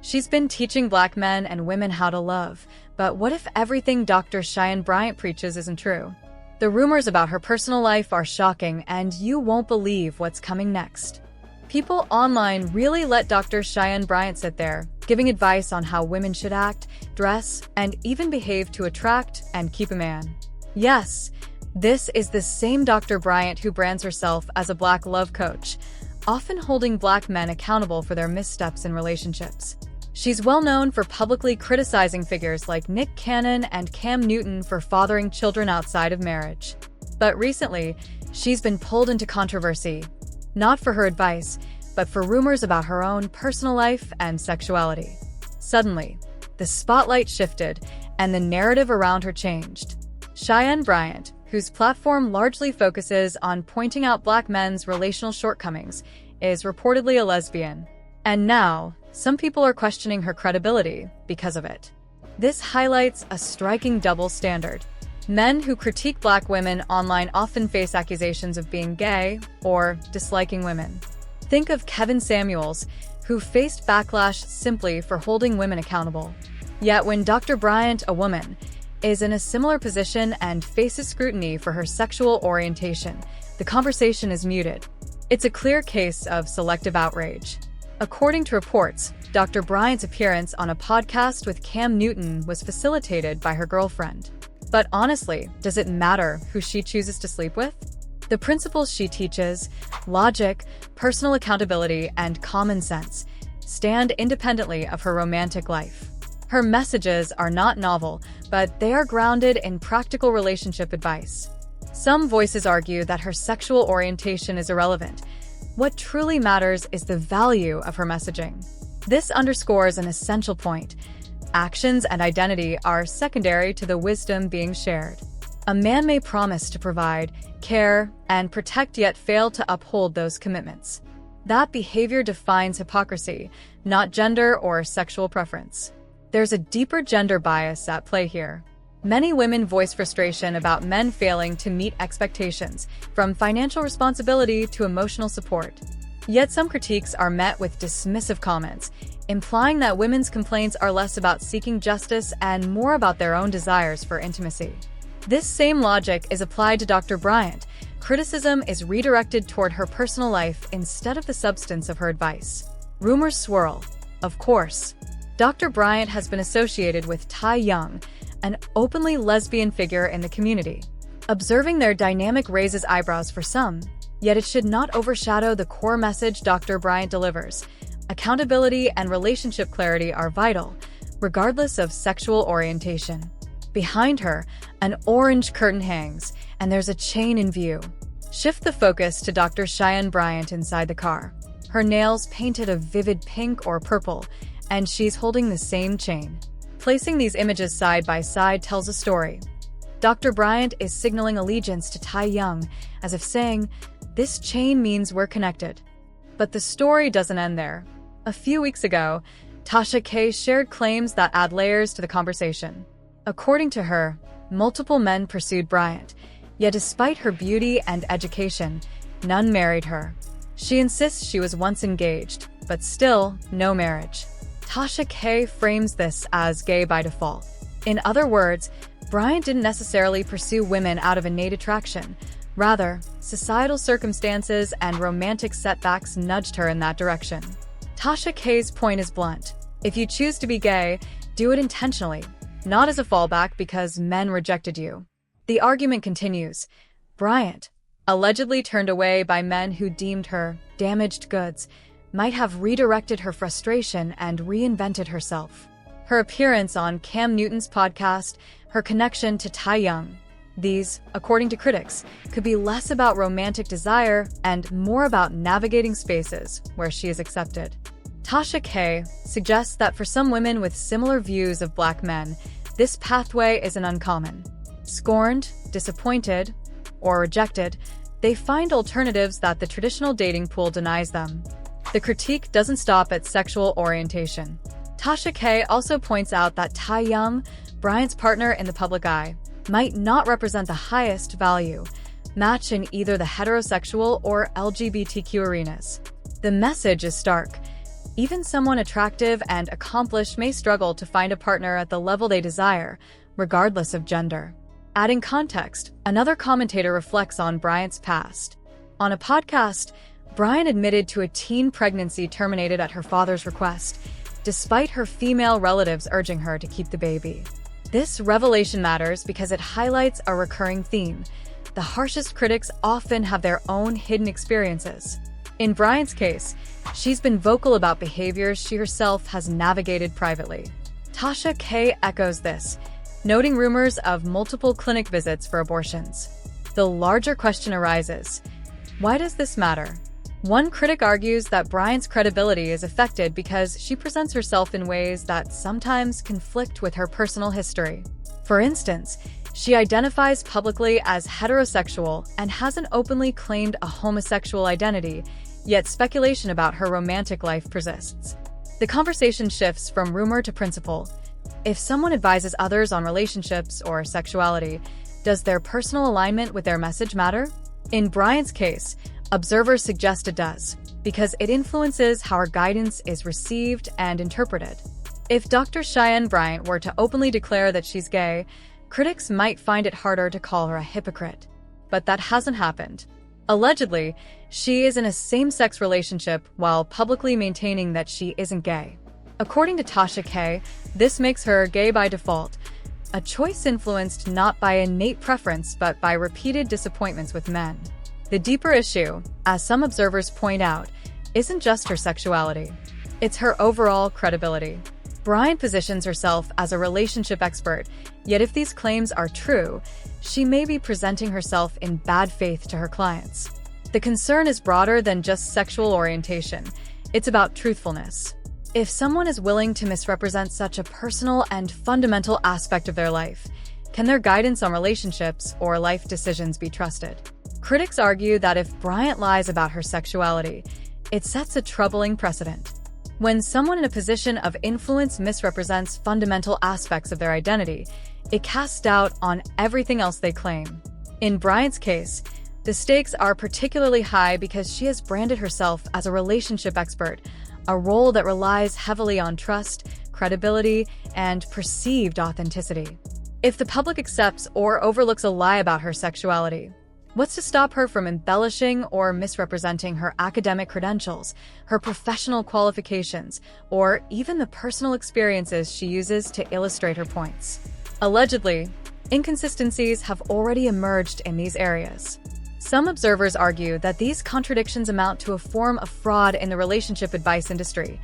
She's been teaching Black men and women how to love, but what if everything Dr. Cheyenne Bryant preaches isn't true? The rumors about her personal life are shocking, and you won't believe what's coming next. People online really let Dr. Cheyenne Bryant sit there, giving advice on how women should act, dress, and even behave to attract and keep a man. Yes, this is the same Dr. Bryant who brands herself as a Black love coach, often holding Black men accountable for their missteps in relationships. She's well known for publicly criticizing figures like Nick Cannon and Cam Newton for fathering children outside of marriage. But recently, she's been pulled into controversy, not for her advice, but for rumors about her own personal life and sexuality. Suddenly, the spotlight shifted and the narrative around her changed. Cheyenne Bryant, whose platform largely focuses on pointing out Black men's relational shortcomings, is reportedly a lesbian. And now, some people are questioning her credibility because of it. This highlights a striking double standard. Men who critique Black women online often face accusations of being gay or disliking women. Think of Kevin Samuels, who faced backlash simply for holding women accountable. Yet when Dr. Bryant, a woman, is in a similar position and faces scrutiny for her sexual orientation, the conversation is muted. It's a clear case of selective outrage. According to reports, Dr. Bryant's appearance on a podcast with Cam Newton was facilitated by her girlfriend. But honestly, does it matter who she chooses to sleep with? The principles she teaches, logic, personal accountability, and common sense, stand independently of her romantic life. Her messages are not novel, but they are grounded in practical relationship advice. Some voices argue that her sexual orientation is irrelevant. What truly matters is the value of her messaging. This underscores an essential point. Actions and identity are secondary to the wisdom being shared. A man may promise to provide, care, and protect yet fail to uphold those commitments. That behavior defines hypocrisy, not gender or sexual preference. There's a deeper gender bias at play here. Many women voice frustration about men failing to meet expectations, from financial responsibility to emotional support. Yet some critiques are met with dismissive comments, implying that women's complaints are less about seeking justice and more about their own desires for intimacy. This same logic is applied to Dr. Bryant. Criticism is redirected toward her personal life instead of the substance of her advice. Rumors swirl. Of course, Dr. Bryant has been associated with Tai Young, an openly lesbian figure in the community. Observing their dynamic raises eyebrows for some, yet it should not overshadow the core message Dr. Bryant delivers. Accountability and relationship clarity are vital, regardless of sexual orientation. Behind her, an orange curtain hangs, and there's a chain in view. Shift the focus to Dr. Cheyenne Bryant inside the car. Her nails painted a vivid pink or purple, and she's holding the same chain. Placing these images side by side tells a story. Dr. Bryant is signaling allegiance to Tai Young, as if saying, "This chain means we're connected." But the story doesn't end there. A few weeks ago, Tasha K shared claims that add layers to the conversation. According to her, multiple men pursued Bryant, yet despite her beauty and education, none married her. She insists she was once engaged, but still, no marriage. Tasha K frames this as gay by default. In other words, Bryant didn't necessarily pursue women out of innate attraction. Rather, societal circumstances and romantic setbacks nudged her in that direction. Tasha K's point is blunt. If you choose to be gay, do it intentionally, not as a fallback because men rejected you. The argument continues. Bryant, allegedly turned away by men who deemed her damaged goods, might have redirected her frustration and reinvented herself. Her appearance on Cam Newton's podcast, her connection to Tai Young, these, according to critics, could be less about romantic desire and more about navigating spaces where she is accepted. Tasha K suggests that for some women with similar views of Black men, this pathway isn't uncommon. Scorned, disappointed, or rejected, they find alternatives that the traditional dating pool denies them. The critique doesn't stop at sexual orientation. Tasha K also points out that Tai Young, Bryant's partner in the public eye, might not represent the highest value match in either the heterosexual or LGBTQ arenas. The message is stark. Even someone attractive and accomplished may struggle to find a partner at the level they desire, regardless of gender. Adding context, another commentator reflects on Bryant's past. On a podcast, Bryant admitted to a teen pregnancy terminated at her father's request, despite her female relatives urging her to keep the baby. This revelation matters because it highlights a recurring theme. The harshest critics often have their own hidden experiences. In Bryant's case, she's been vocal about behaviors she herself has navigated privately. Tasha K echoes this, noting rumors of multiple clinic visits for abortions. The larger question arises, why does this matter? One critic argues that Bryant's credibility is affected because she presents herself in ways that sometimes conflict with her personal history. For instance, she identifies publicly as heterosexual and hasn't openly claimed a homosexual identity, yet speculation about her romantic life persists. The conversation shifts from rumor to principle. If someone advises others on relationships or sexuality, does their personal alignment with their message matter? In Bryant's case, observers suggest it does, because it influences how her guidance is received and interpreted. If Dr. Cheyenne Bryant were to openly declare that she's gay, critics might find it harder to call her a hypocrite. But that hasn't happened. Allegedly, she is in a same-sex relationship while publicly maintaining that she isn't gay. According to Tasha K, this makes her gay by default, a choice influenced not by innate preference but by repeated disappointments with men. The deeper issue, as some observers point out, isn't just her sexuality. It's her overall credibility. Bryant positions herself as a relationship expert, yet if these claims are true, she may be presenting herself in bad faith to her clients. The concern is broader than just sexual orientation. It's about truthfulness. If someone is willing to misrepresent such a personal and fundamental aspect of their life, can their guidance on relationships or life decisions be trusted? Critics argue that if Bryant lies about her sexuality, it sets a troubling precedent. When someone in a position of influence misrepresents fundamental aspects of their identity, it casts doubt on everything else they claim. In Bryant's case, the stakes are particularly high because she has branded herself as a relationship expert, a role that relies heavily on trust, credibility, and perceived authenticity. If the public accepts or overlooks a lie about her sexuality, what's to stop her from embellishing or misrepresenting her academic credentials, her professional qualifications, or even the personal experiences she uses to illustrate her points? Allegedly, inconsistencies have already emerged in these areas. Some observers argue that these contradictions amount to a form of fraud in the relationship advice industry,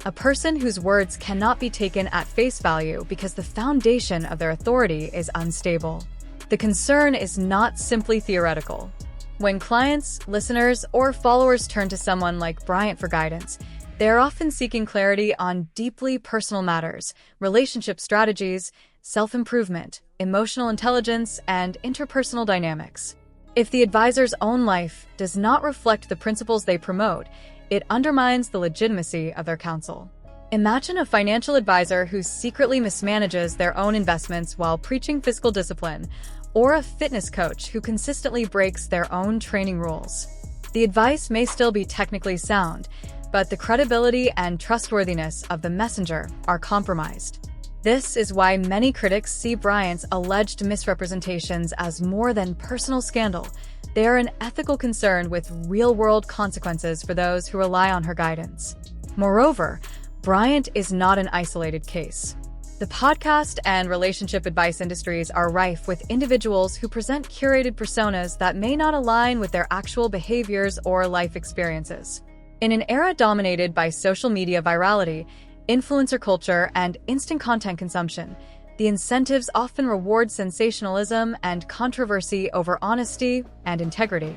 a person whose words cannot be taken at face value because the foundation of their authority is unstable. The concern is not simply theoretical. When clients, listeners, or followers turn to someone like Bryant for guidance, they are often seeking clarity on deeply personal matters, relationship strategies, self-improvement, emotional intelligence, and interpersonal dynamics. If the advisor's own life does not reflect the principles they promote, it undermines the legitimacy of their counsel. Imagine a financial advisor who secretly mismanages their own investments while preaching fiscal discipline, or a fitness coach who consistently breaks their own training rules. The advice may still be technically sound, but the credibility and trustworthiness of the messenger are compromised. This is why many critics see Bryant's alleged misrepresentations as more than personal scandal. They are an ethical concern with real-world consequences for those who rely on her guidance. Moreover, Bryant is not an isolated case. The podcast and relationship advice industries are rife with individuals who present curated personas that may not align with their actual behaviors or life experiences. In an era dominated by social media virality, influencer culture, and instant content consumption, the incentives often reward sensationalism and controversy over honesty and integrity.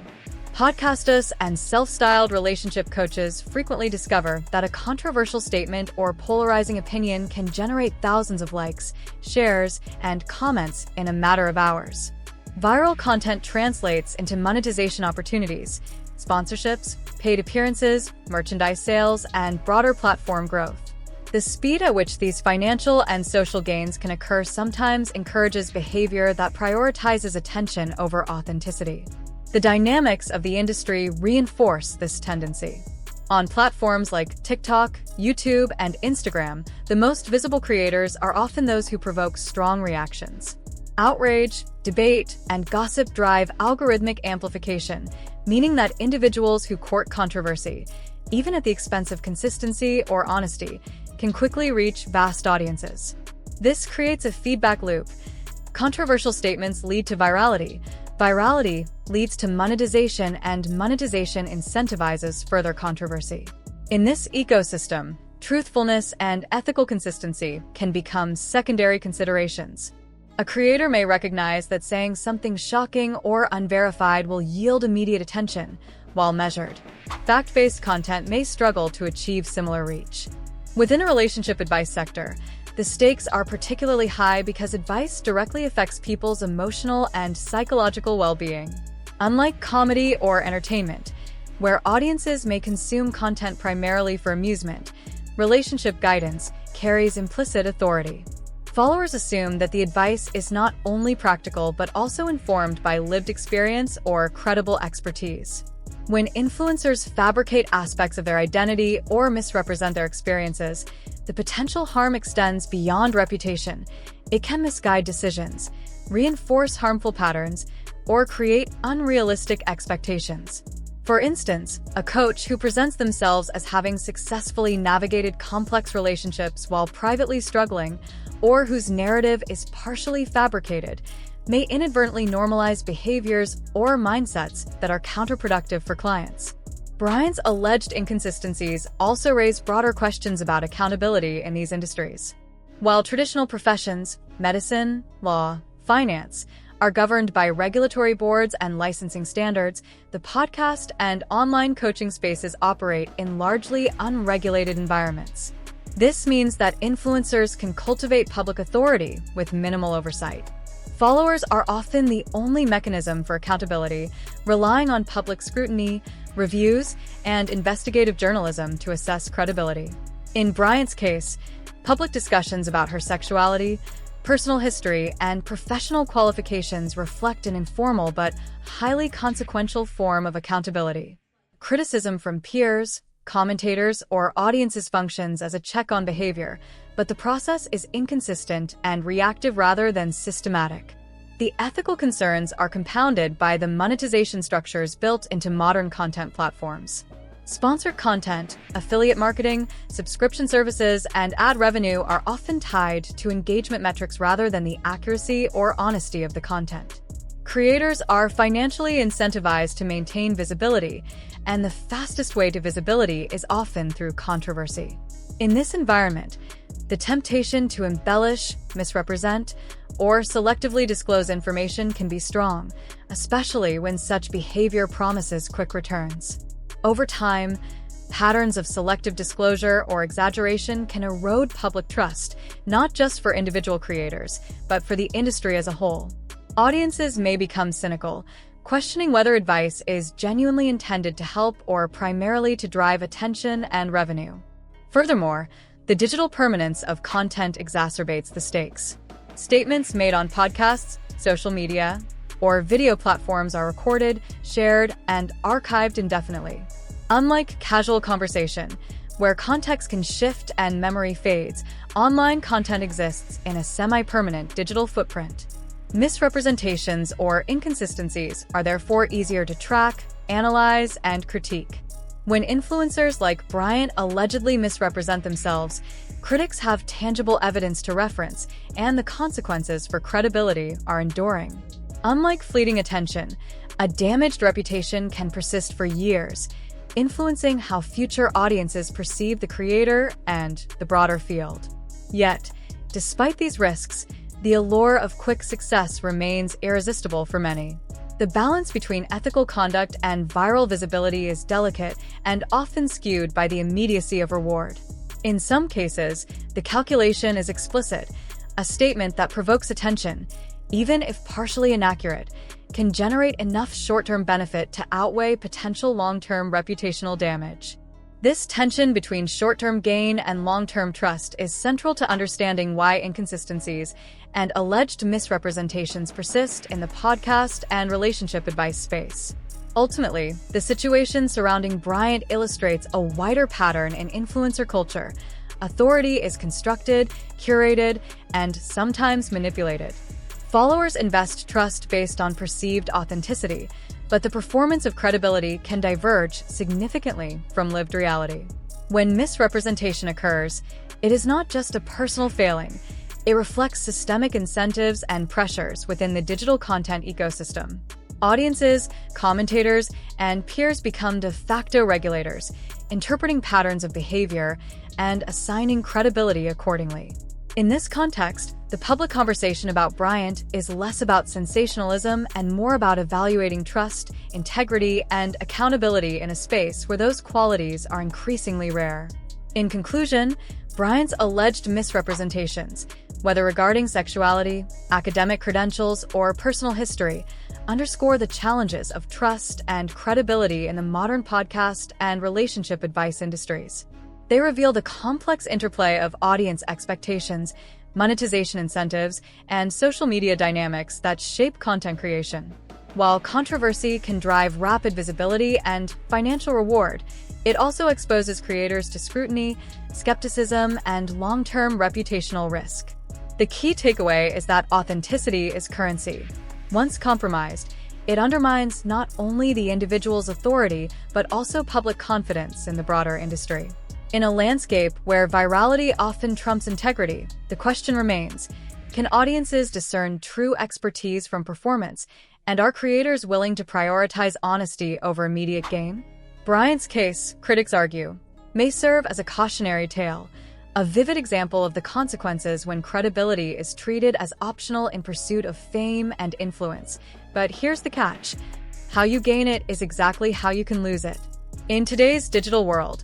Podcasters and self-styled relationship coaches frequently discover that a controversial statement or polarizing opinion can generate thousands of likes, shares, and comments in a matter of hours. Viral content translates into monetization opportunities, sponsorships, paid appearances, merchandise sales, and broader platform growth. The speed at which these financial and social gains can occur sometimes encourages behavior that prioritizes attention over authenticity. The dynamics of the industry reinforce this tendency. On platforms like TikTok, YouTube, and Instagram, the most visible creators are often those who provoke strong reactions. Outrage, debate, and gossip drive algorithmic amplification, meaning that individuals who court controversy, even at the expense of consistency or honesty, can quickly reach vast audiences. This creates a feedback loop. Controversial statements lead to virality. Virality leads to monetization, and monetization incentivizes further controversy. In this ecosystem, truthfulness and ethical consistency can become secondary considerations. A creator may recognize that saying something shocking or unverified will yield immediate attention, while measured, fact-based content may struggle to achieve similar reach. Within a relationship advice sector, the stakes are particularly high because advice directly affects people's emotional and psychological well-being. Unlike comedy or entertainment, where audiences may consume content primarily for amusement, relationship guidance carries implicit authority. Followers assume that the advice is not only practical but also informed by lived experience or credible expertise. When influencers fabricate aspects of their identity or misrepresent their experiences, the potential harm extends beyond reputation. It can misguide decisions, reinforce harmful patterns, or create unrealistic expectations. For instance, a coach who presents themselves as having successfully navigated complex relationships while privately struggling, or whose narrative is partially fabricated, may inadvertently normalize behaviors or mindsets that are counterproductive for clients. Bryant's alleged inconsistencies also raise broader questions about accountability in these industries. While traditional professions, medicine, law, finance, are governed by regulatory boards and licensing standards, the podcast and online coaching spaces operate in largely unregulated environments. This means that influencers can cultivate public authority with minimal oversight. Followers are often the only mechanism for accountability, relying on public scrutiny, reviews, and investigative journalism to assess credibility. In Bryant's case, public discussions about her sexuality, personal history, and professional qualifications reflect an informal but highly consequential form of accountability. Criticism from peers, commentators, or audiences functions as a check on behavior, but the process is inconsistent and reactive rather than systematic. The ethical concerns are compounded by the monetization structures built into modern content platforms. Sponsored content, affiliate marketing, subscription services, and ad revenue are often tied to engagement metrics rather than the accuracy or honesty of the content. Creators are financially incentivized to maintain visibility, and the fastest way to visibility is often through controversy. In this environment, the temptation to embellish, misrepresent, or selectively disclose information can be strong, especially when such behavior promises quick returns. Over time, patterns of selective disclosure or exaggeration can erode public trust, not just for individual creators, but for the industry as a whole. Audiences may become cynical, questioning whether advice is genuinely intended to help or primarily to drive attention and revenue. Furthermore, the digital permanence of content exacerbates the stakes. Statements made on podcasts, social media, or video platforms are recorded, shared, and archived indefinitely. Unlike casual conversation, where context can shift and memory fades, online content exists in a semi-permanent digital footprint. Misrepresentations or inconsistencies are therefore easier to track, analyze, and critique. When influencers like Bryant allegedly misrepresent themselves, critics have tangible evidence to reference, and the consequences for credibility are enduring. Unlike fleeting attention, a damaged reputation can persist for years, influencing how future audiences perceive the creator and the broader field. Yet, despite these risks, the allure of quick success remains irresistible for many. The balance between ethical conduct and viral visibility is delicate and often skewed by the immediacy of reward. In some cases, the calculation is explicit. A statement that provokes attention, even if partially inaccurate, can generate enough short-term benefit to outweigh potential long-term reputational damage. This tension between short-term gain and long-term trust is central to understanding why inconsistencies and alleged misrepresentations persist in the podcast and relationship advice space. Ultimately, the situation surrounding Bryant illustrates a wider pattern in influencer culture. Authority is constructed, curated, and sometimes manipulated. Followers invest trust based on perceived authenticity, but the performance of credibility can diverge significantly from lived reality. When misrepresentation occurs, it is not just a personal failing. It reflects systemic incentives and pressures within the digital content ecosystem. Audiences, commentators, and peers become de facto regulators, interpreting patterns of behavior and assigning credibility accordingly. In this context, the public conversation about Bryant is less about sensationalism and more about evaluating trust, integrity, and accountability in a space where those qualities are increasingly rare. In conclusion, Bryant's alleged misrepresentations, whether regarding sexuality, academic credentials, or personal history, underscore the challenges of trust and credibility in the modern podcast and relationship advice industries. They reveal the complex interplay of audience expectations, monetization incentives, and social media dynamics that shape content creation. While controversy can drive rapid visibility and financial reward, it also exposes creators to scrutiny, skepticism, and long-term reputational risk. The key takeaway is that authenticity is currency. Once compromised, it undermines not only the individual's authority, but also public confidence in the broader industry. In a landscape where virality often trumps integrity, the question remains, can audiences discern true expertise from performance, and are creators willing to prioritize honesty over immediate gain? Bryant's case, critics argue, may serve as a cautionary tale, a vivid example of the consequences when credibility is treated as optional in pursuit of fame and influence. But here's the catch. How you gain it is exactly how you can lose it. In today's digital world,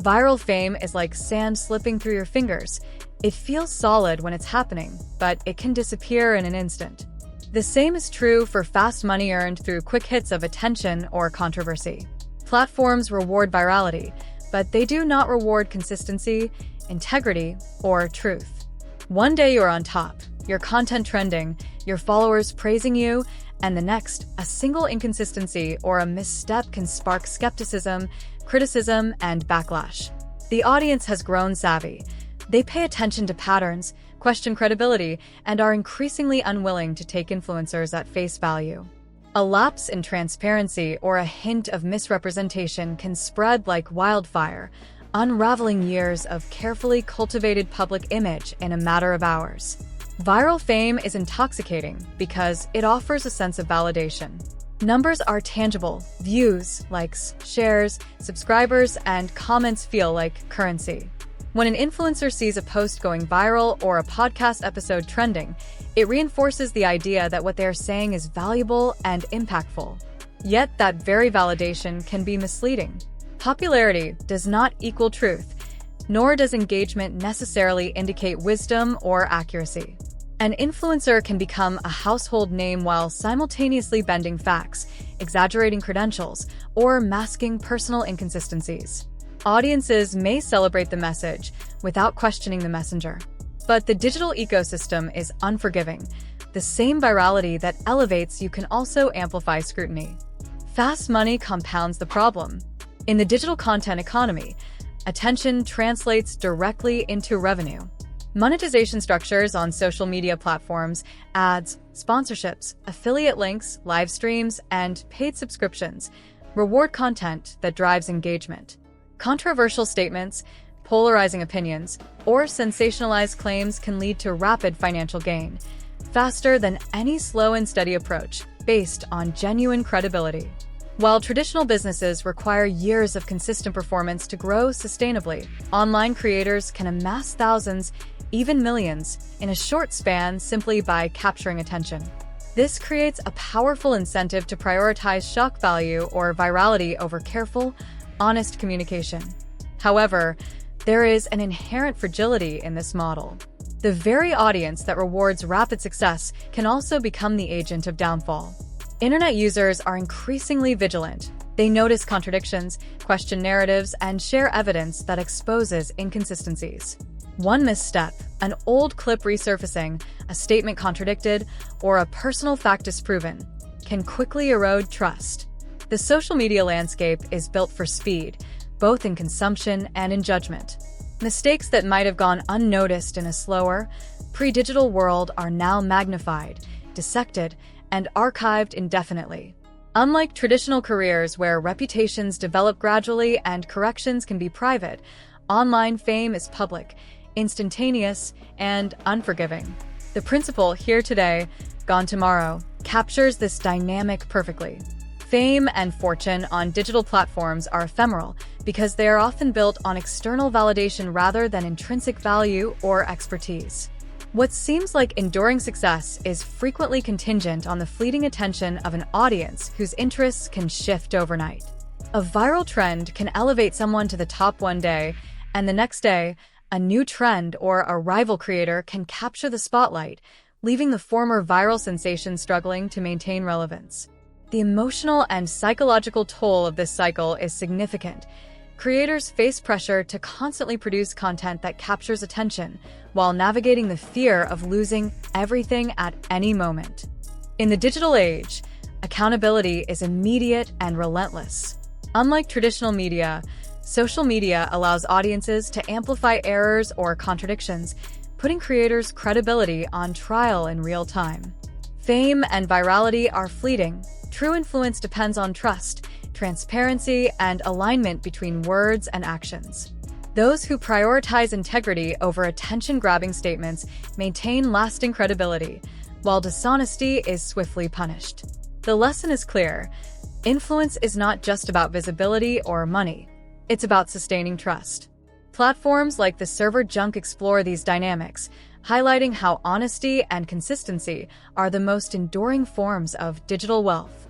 viral fame is like sand slipping through your fingers. It feels solid when it's happening, but it can disappear in an instant. The same is true for fast money earned through quick hits of attention or controversy. Platforms reward virality, but they do not reward consistency, integrity, or truth. One day you're on top, your content trending, your followers praising you, and the next, a single inconsistency or a misstep can spark skepticism, criticism, and backlash. The audience has grown savvy. They pay attention to patterns, question credibility, and are increasingly unwilling to take influencers at face value. A lapse in transparency or a hint of misrepresentation can spread like wildfire, unraveling years of carefully cultivated public image in a matter of hours. Viral fame is intoxicating because it offers a sense of validation. Numbers are tangible. Views, likes, shares, subscribers, and comments feel like currency. When an influencer sees a post going viral or a podcast episode trending, it reinforces the idea that what they are saying is valuable and impactful. Yet that very validation can be misleading. Popularity does not equal truth, nor does engagement necessarily indicate wisdom or accuracy. An influencer can become a household name while simultaneously bending facts, exaggerating credentials, or masking personal inconsistencies. Audiences may celebrate the message without questioning the messenger. But the digital ecosystem is unforgiving. The same virality that elevates you can also amplify scrutiny. Fast money compounds the problem. In the digital content economy, attention translates directly into revenue. Monetization structures on social media platforms, ads, sponsorships, affiliate links, live streams, and paid subscriptions reward content that drives engagement. Controversial statements, polarizing opinions, or sensationalized claims can lead to rapid financial gain, faster than any slow and steady approach based on genuine credibility. While traditional businesses require years of consistent performance to grow sustainably, online creators can amass thousands, even millions, in a short span simply by capturing attention. This creates a powerful incentive to prioritize shock value or virality over careful, honest communication. However, there is an inherent fragility in this model. The very audience that rewards rapid success can also become the agent of downfall. Internet users are increasingly vigilant. They notice contradictions, question narratives, and share evidence that exposes inconsistencies. One misstep, an old clip resurfacing, a statement contradicted, or a personal fact disproven, can quickly erode trust. The social media landscape is built for speed, both in consumption and in judgment. Mistakes that might have gone unnoticed in a slower, pre-digital world are now magnified, dissected, and archived indefinitely. Unlike traditional careers where reputations develop gradually and corrections can be private, online fame is public, instantaneous, and unforgiving. The principle "here today, gone tomorrow" captures this dynamic perfectly. Fame and fortune on digital platforms are ephemeral because they are often built on external validation rather than intrinsic value or expertise. What seems like enduring success is frequently contingent on the fleeting attention of an audience whose interests can shift overnight. A viral trend can elevate someone to the top one day, and the next day, a new trend or a rival creator can capture the spotlight, leaving the former viral sensation struggling to maintain relevance. The emotional and psychological toll of this cycle is significant. Creators face pressure to constantly produce content that captures attention, while navigating the fear of losing everything at any moment. In the digital age, accountability is immediate and relentless. Unlike traditional media, social media allows audiences to amplify errors or contradictions, putting creators' credibility on trial in real time. Fame and virality are fleeting. True influence depends on trust, transparency, and alignment between words and actions. Those who prioritize integrity over attention-grabbing statements maintain lasting credibility, while dishonesty is swiftly punished. The lesson is clear. Influence is not just about visibility or money. It's about sustaining trust. Platforms like the server junk explore these dynamics, highlighting how honesty and consistency are the most enduring forms of digital wealth.